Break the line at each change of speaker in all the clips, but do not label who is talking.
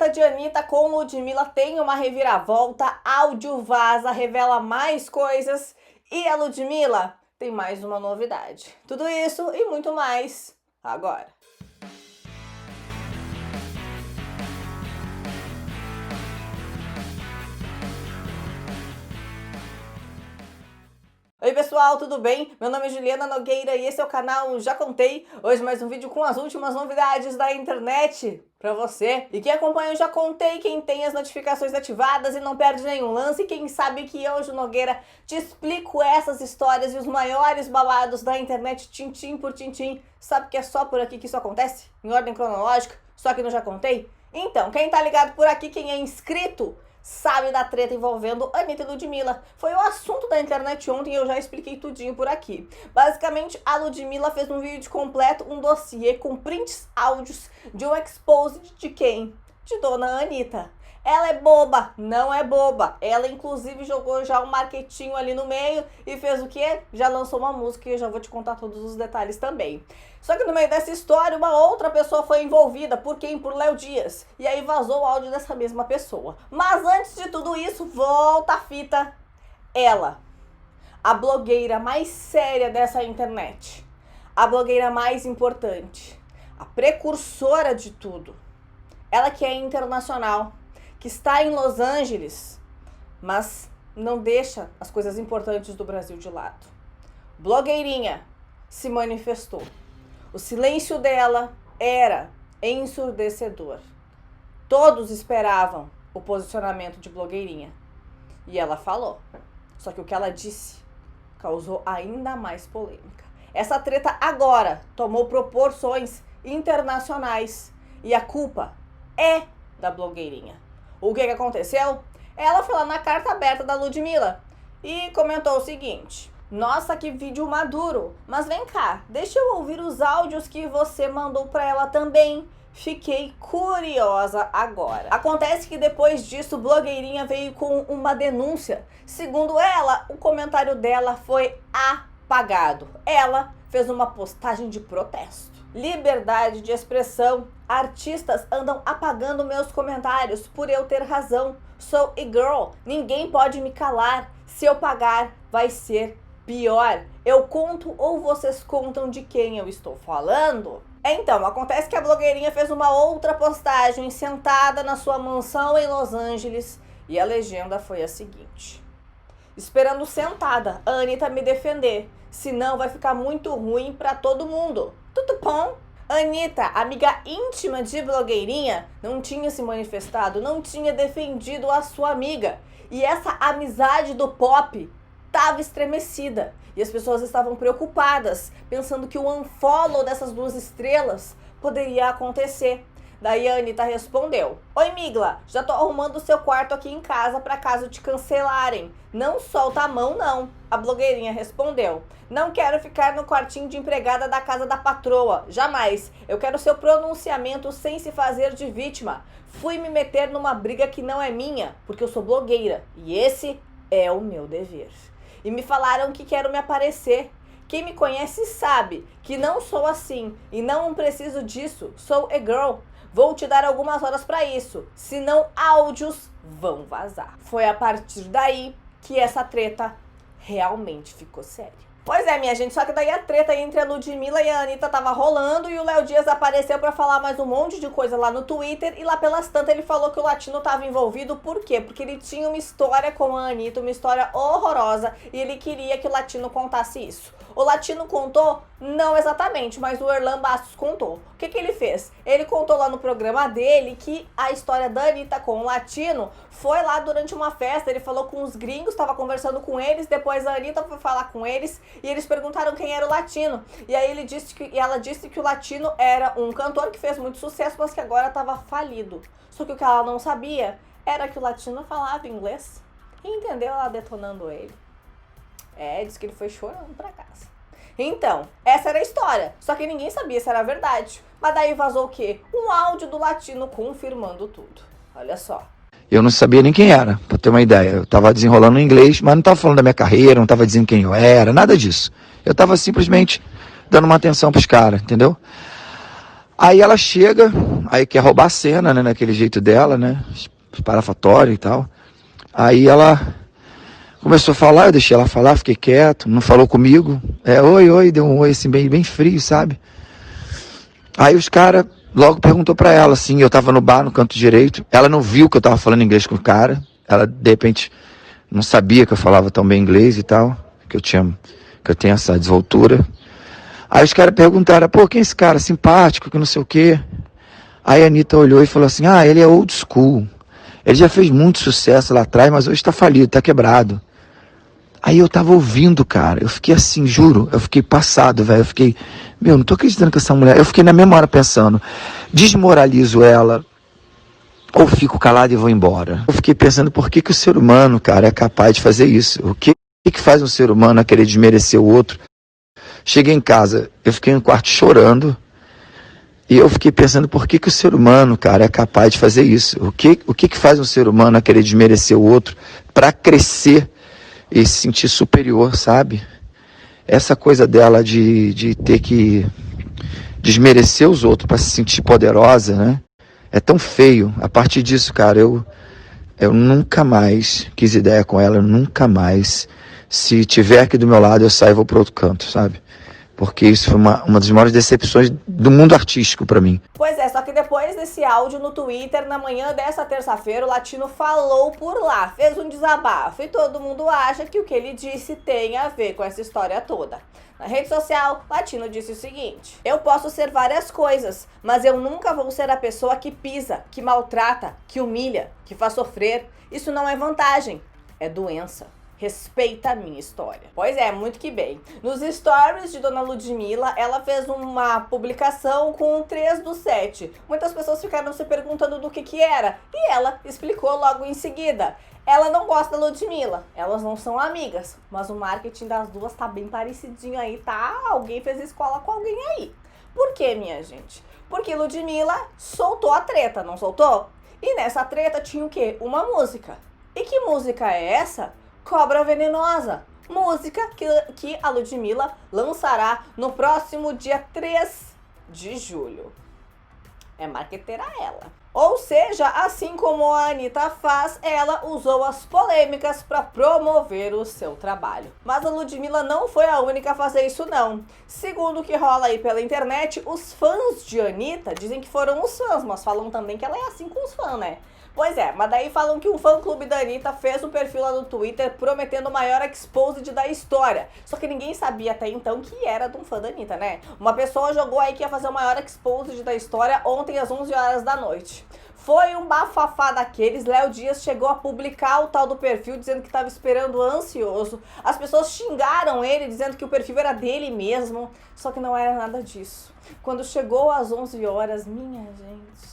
treta de Anitta com Ludmilla tem uma reviravolta, áudio vaza, revela mais coisas e a Ludmilla tem mais uma novidade. Tudo isso e muito mais agora. Oi pessoal, tudo bem? Meu nome é Juliana Nogueira e esse é o canal Já Contei. Hoje mais um vídeo com as últimas novidades da internet pra você. E quem acompanha o Já Contei, quem tem as notificações ativadas e não perde nenhum lance, quem sabe que eu, Ju Nogueira, te explico essas histórias e os maiores babados da internet, tintim por tintim. Sabe que é só por aqui que isso acontece? Em ordem cronológica? Só que no Já Contei? Então, quem tá ligado por aqui, quem é inscrito, sabe da treta envolvendo Anitta e Ludmilla. Foi o assunto da internet ontem e eu já expliquei tudinho por aqui. Basicamente, a Ludmilla fez um vídeo completo, um dossiê com prints, áudios de um exposed de quem? De Dona Anitta. Ela é boba? Não é boba. Ela, inclusive, jogou já um marketinho ali no meio e fez o quê? Já lançou uma música e eu já vou te contar todos os detalhes também. Só que no meio dessa história, uma outra pessoa foi envolvida. Por quem? Por Léo Dias. E aí vazou o áudio dessa mesma pessoa. Mas antes de tudo isso, volta a fita. Ela, a blogueira mais séria dessa internet. A blogueira mais importante. A precursora de tudo. Ela que é internacional, que está em Los Angeles, mas não deixa as coisas importantes do Brasil de lado. Blogueirinha se manifestou. O silêncio dela era ensurdecedor. Todos esperavam o posicionamento de blogueirinha. E ela falou. Só que o que ela disse causou ainda mais polêmica. Essa treta agora tomou proporções internacionais. E a culpa é da blogueirinha. O que aconteceu? Ela foi lá na carta aberta da Ludmilla e comentou o seguinte: nossa, que vídeo maduro, mas vem cá, deixa eu ouvir os áudios que você mandou pra ela também. Fiquei curiosa agora. Acontece que depois disso, blogueirinha veio com uma denúncia. Segundo ela, o comentário dela foi apagado. Ela fez uma postagem de protesto. Liberdade de expressão. Artistas andam apagando meus comentários por eu ter razão. Sou e-girl, ninguém pode me calar. Se eu pagar, vai ser pior. Eu conto ou vocês contam de quem eu estou falando? Então, acontece que a blogueirinha fez uma outra postagem sentada na sua mansão em Los Angeles e a legenda foi a seguinte: esperando sentada a Anitta me defender, senão vai ficar muito ruim pra todo mundo. Tudo bom? Anitta, amiga íntima de blogueirinha, não tinha se manifestado, não tinha defendido a sua amiga. E essa amizade do pop estava estremecida. E as pessoas estavam preocupadas, pensando que o unfollow dessas duas estrelas poderia acontecer. Daí a Anitta respondeu: oi Migla, já tô arrumando o seu quarto aqui em casa pra caso te cancelarem. Não solta a mão não. A blogueirinha respondeu: não quero ficar no quartinho de empregada da casa da patroa, jamais. Eu quero seu pronunciamento sem se fazer de vítima. Fui me meter numa briga que não é minha, porque eu sou blogueira e esse é o meu dever. E me falaram que quero me aparecer. Quem me conhece sabe que não sou assim e não preciso disso. Sou a girl. Vou te dar algumas horas para isso, senão áudios vão vazar. Foi a partir daí que essa treta realmente ficou séria. Pois é, minha gente, só que daí a treta entre a Ludmilla e a Anitta tava rolando e o Léo Dias apareceu pra falar mais um monte de coisa lá no Twitter e lá pelas tantas ele falou que o Latino tava envolvido. Por quê? Porque ele tinha uma história com a Anitta, uma história horrorosa e ele queria que o Latino contasse isso. O Latino contou? Não exatamente, mas o Erlan Bastos contou. O que ele fez? Ele contou lá no programa dele que a história da Anitta com o Latino foi lá durante uma festa. Ele falou com os gringos, estava conversando com eles, depois a Anitta foi falar com eles e eles perguntaram quem era o Latino. E aí ela disse que o Latino era um cantor que fez muito sucesso, mas que agora estava falido. Só que o que ela não sabia era que o Latino falava inglês. E entendeu? Ela detonando ele. Disse que ele foi chorando pra casa. Então, essa era a história. Só que ninguém sabia se era verdade. Mas daí vazou o quê? Um áudio do Latino confirmando tudo. Olha só.
Eu não sabia nem quem era, pra ter uma ideia. Eu tava desenrolando em inglês, mas não tava falando da minha carreira, não tava dizendo quem eu era, nada disso. Eu tava simplesmente dando uma atenção pros caras, entendeu? Aí ela chega, aí quer roubar a cena, né, naquele jeito dela, né, esparafatório e tal. Aí ela começou a falar, eu deixei ela falar, fiquei quieto, não falou comigo. Oi, deu um oi assim, bem frio, sabe? Aí os caras logo perguntou pra ela, assim, eu tava no bar, no canto direito, ela não viu que eu tava falando inglês com o cara, ela de repente não sabia que eu falava tão bem inglês e tal, que eu tenho essa desenvoltura. Aí os caras perguntaram, pô, quem é esse cara? Simpático, que não sei o quê. Aí a Anitta olhou e falou assim, ele é old school. Ele já fez muito sucesso lá atrás, mas hoje tá falido, tá quebrado. Aí eu tava ouvindo, cara, eu fiquei assim, juro, eu fiquei passado, velho, eu fiquei, não tô acreditando que essa mulher, eu fiquei na mesma hora pensando, desmoralizo ela, ou fico calado e vou embora. Eu fiquei pensando, por que o ser humano, cara, é capaz de fazer isso? O que faz um ser humano a querer desmerecer o outro? Cheguei em casa, eu fiquei no quarto chorando, e eu fiquei pensando, por que o ser humano, cara, é capaz de fazer isso? O que faz um ser humano a querer desmerecer o outro para crescer e se sentir superior, sabe? Essa coisa dela de ter que desmerecer os outros para se sentir poderosa, né? É tão feio. A partir disso, cara, eu nunca mais quis ideia com ela, eu nunca mais. Se tiver aqui do meu lado, eu saio e vou para outro canto, sabe? Porque isso foi uma das maiores decepções do mundo artístico pra mim.
Pois é, só que depois desse áudio no Twitter, na manhã dessa terça-feira, o Latino falou por lá, fez um desabafo e todo mundo acha que o que ele disse tem a ver com essa história toda. Na rede social, Latino disse o seguinte: eu posso ser várias coisas, mas eu nunca vou ser a pessoa que pisa, que maltrata, que humilha, que faz sofrer. Isso não é vantagem, é doença. Respeita a minha história. Pois é, muito que bem. Nos stories de Dona Ludmilla, ela fez uma publicação com 3/7. Muitas pessoas ficaram se perguntando do que era. E ela explicou logo em seguida. Ela não gosta da Ludmilla, elas não são amigas, mas o marketing das duas tá bem parecidinho aí, tá? Alguém fez escola com alguém aí. Por quê, minha gente? Porque Ludmilla soltou a treta, não soltou? E nessa treta tinha o quê? Uma música. E que música é essa? Cobra Venenosa, música que a Ludmilla lançará no próximo dia 3 de julho. É marqueteira ela. Ou seja, assim como a Anitta faz, ela usou as polêmicas para promover o seu trabalho. Mas a Ludmilla não foi a única a fazer isso não. Segundo o que rola aí pela internet, os fãs de Anitta dizem que foram os fãs, mas falam também que ela é assim com os fãs, né? Pois é, mas daí falam que um fã-clube da Anitta fez um perfil lá no Twitter prometendo o maior exposed da história. Só que ninguém sabia até então que era de um fã da Anitta, né? Uma pessoa jogou aí que ia fazer o maior exposed da história ontem às 11 horas da noite. Foi um bafafá daqueles, Léo Dias chegou a publicar o tal do perfil dizendo que estava esperando ansioso. As pessoas xingaram ele dizendo que o perfil era dele mesmo, só que não era nada disso. Quando chegou às 11 horas, minha gente,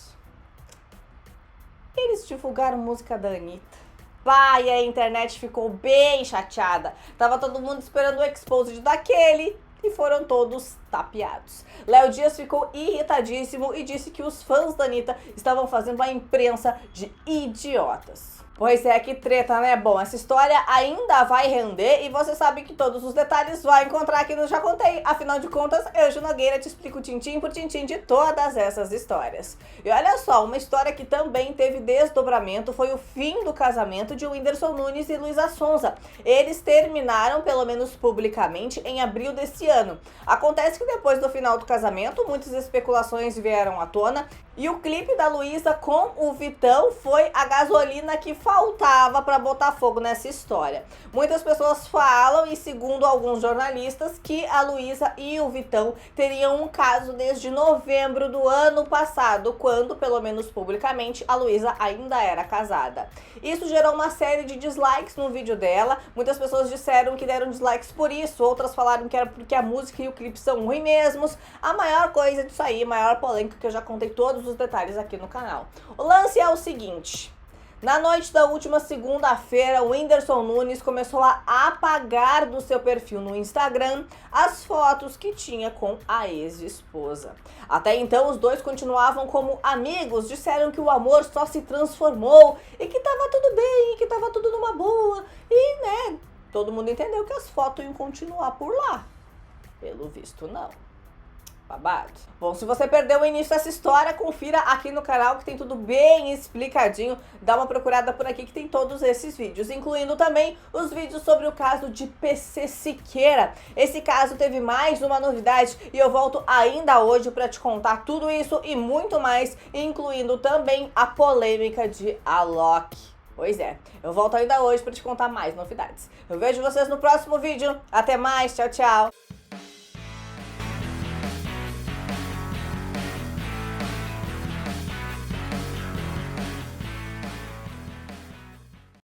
eles divulgaram música da Anitta. Pai, a internet ficou bem chateada. Tava todo mundo esperando o exposed daquele e foram todos tapeados. Léo Dias ficou irritadíssimo e disse que os fãs da Anitta estavam fazendo a imprensa de idiotas. Pois é, que treta, né? Bom, essa história ainda vai render e você sabe que todos os detalhes vai encontrar aqui no Já Contei. Afinal de contas, eu, Ju Nogueira, te explico tintim por tintim de todas essas histórias. E olha só, uma história que também teve desdobramento foi o fim do casamento de Whindersson Nunes e Luísa Sonza. Eles terminaram, pelo menos publicamente, em abril desse ano. Acontece que depois do final do casamento, muitas especulações vieram à tona e o clipe da Luísa com o Vitão foi a gasolina que faltava para botar fogo nessa história. Muitas pessoas falam, e segundo alguns jornalistas, que a Luísa e o Vitão teriam um caso desde novembro do ano passado, quando, pelo menos publicamente, a Luísa ainda era casada. Isso gerou uma série de dislikes no vídeo dela. Muitas pessoas disseram que deram dislikes por isso, outras falaram que era porque a música e o clipe são ruins mesmos. A maior coisa disso aí, maior polêmica, que eu já contei todos os detalhes aqui no canal. O lance é o seguinte: na noite da última segunda-feira, o Whindersson Nunes começou a apagar do seu perfil no Instagram as fotos que tinha com a ex-esposa. Até então, os dois continuavam como amigos, disseram que o amor só se transformou e que tava tudo bem, e que tava tudo numa boa. E, né, todo mundo entendeu que as fotos iam continuar por lá. Pelo visto, não. Babado. Bom, se você perdeu o início dessa história, confira aqui no canal que tem tudo bem explicadinho. Dá uma procurada por aqui que tem todos esses vídeos, incluindo também os vídeos sobre o caso de PC Siqueira. Esse caso teve mais uma novidade e eu volto ainda hoje para te contar tudo isso e muito mais, incluindo também a polêmica de Alok. Pois é, eu volto ainda hoje para te contar mais novidades. Eu vejo vocês no próximo vídeo. Até mais, tchau, tchau!